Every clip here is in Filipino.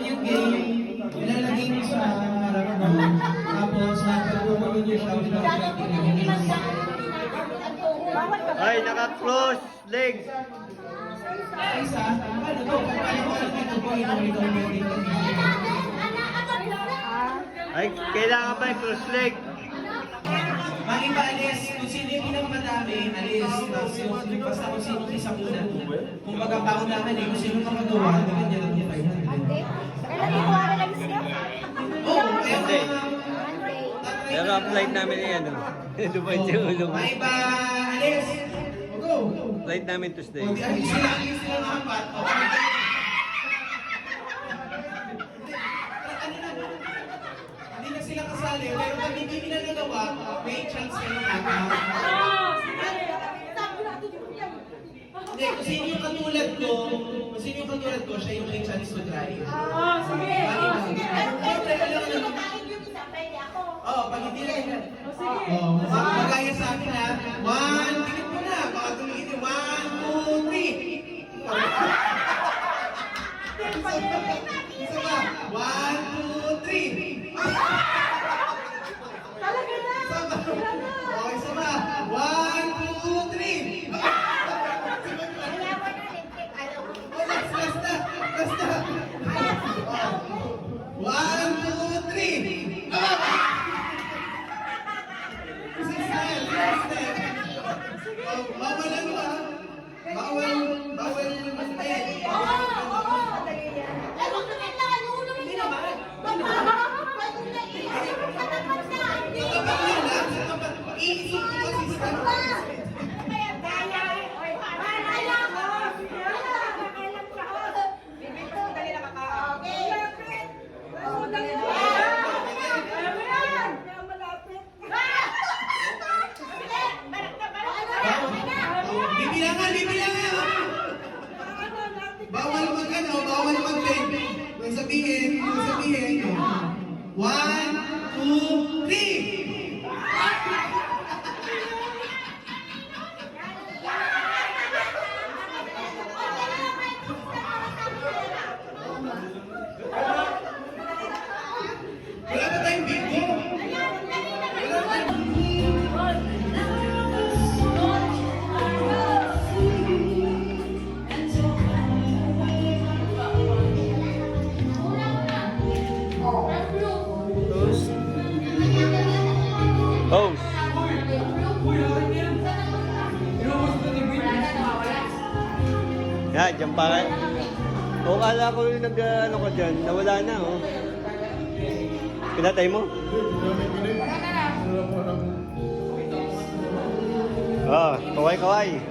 Yung game, ilalagay mo sa harap mo. Tapos, pag-umagun yung shout Ay, naka-close legs. Isa, ano to? Ay, kailangan ba yung close leg? Mag-iba alis, kung sino yung pinakamadami, alis. Tapos yung basta kung sino isa muna. Kung magkapaunahan eh, kung sino makagawa, ganyan lang yung 500. Kailan yung kuwara lang siya? Oo, Hindi. Monday. Pero ang flight namin yan, ano? Dubai sa ulo mo. Mag-iba alis. Go! Flight namin Tuesday. O, di alis sila ng apat. Hindi na sila kasali, pero pag hindi nila nagawa, may chance kayo nakaka. Hindi, kung sino yung katulad ko, siya yung may chance to try. Sige. Siyempre, alam mo naman. Oo, pag hindi lang. Oo, magaya sa akin ha. 1, tingin mo na, baka tuloy ito. 1, 2, 3. Isa ba? 1, 2, 3. Talaga na. Okay, isa ba? 1, 2, 3. Basta. 1, 2, 3. Bawal ano ha? Bawal mag-pay. Bawal mag-pay. Kung sabihin. 1, 2, 3. Wala ba tayong video? Pose. Yan, dyan pa rin. O kala ko yung ano ko dyan, nawala na oh. Pinatay mo? Ah, kaway-kaway.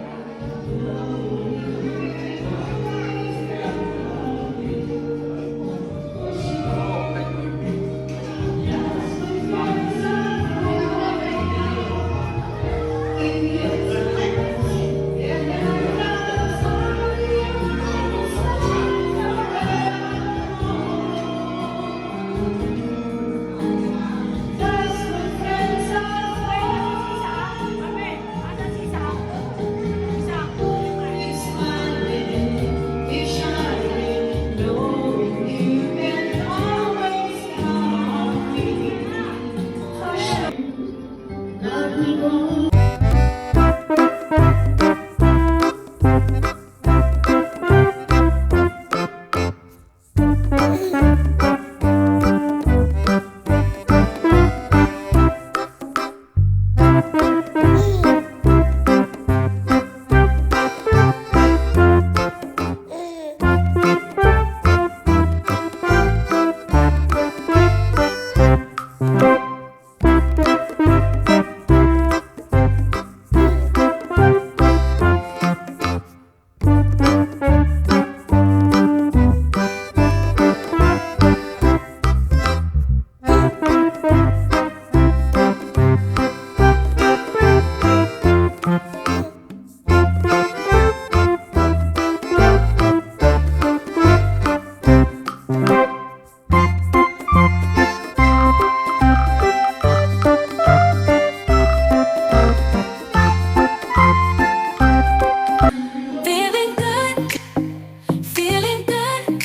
Feeling good, feeling good.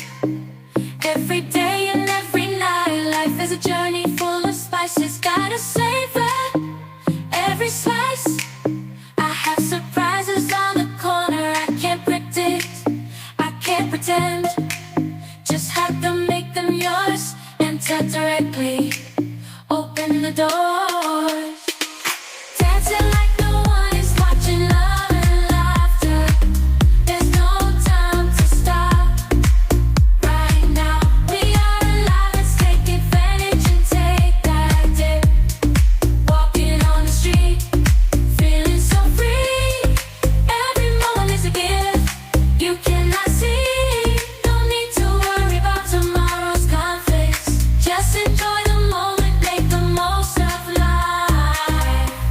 Every day and every night, life is a journey full of spices. Gotta savor every slice. I have surprises on the corner. I can't predict, I can't pretend. Just have to make them yours. Enter directly. Open the door.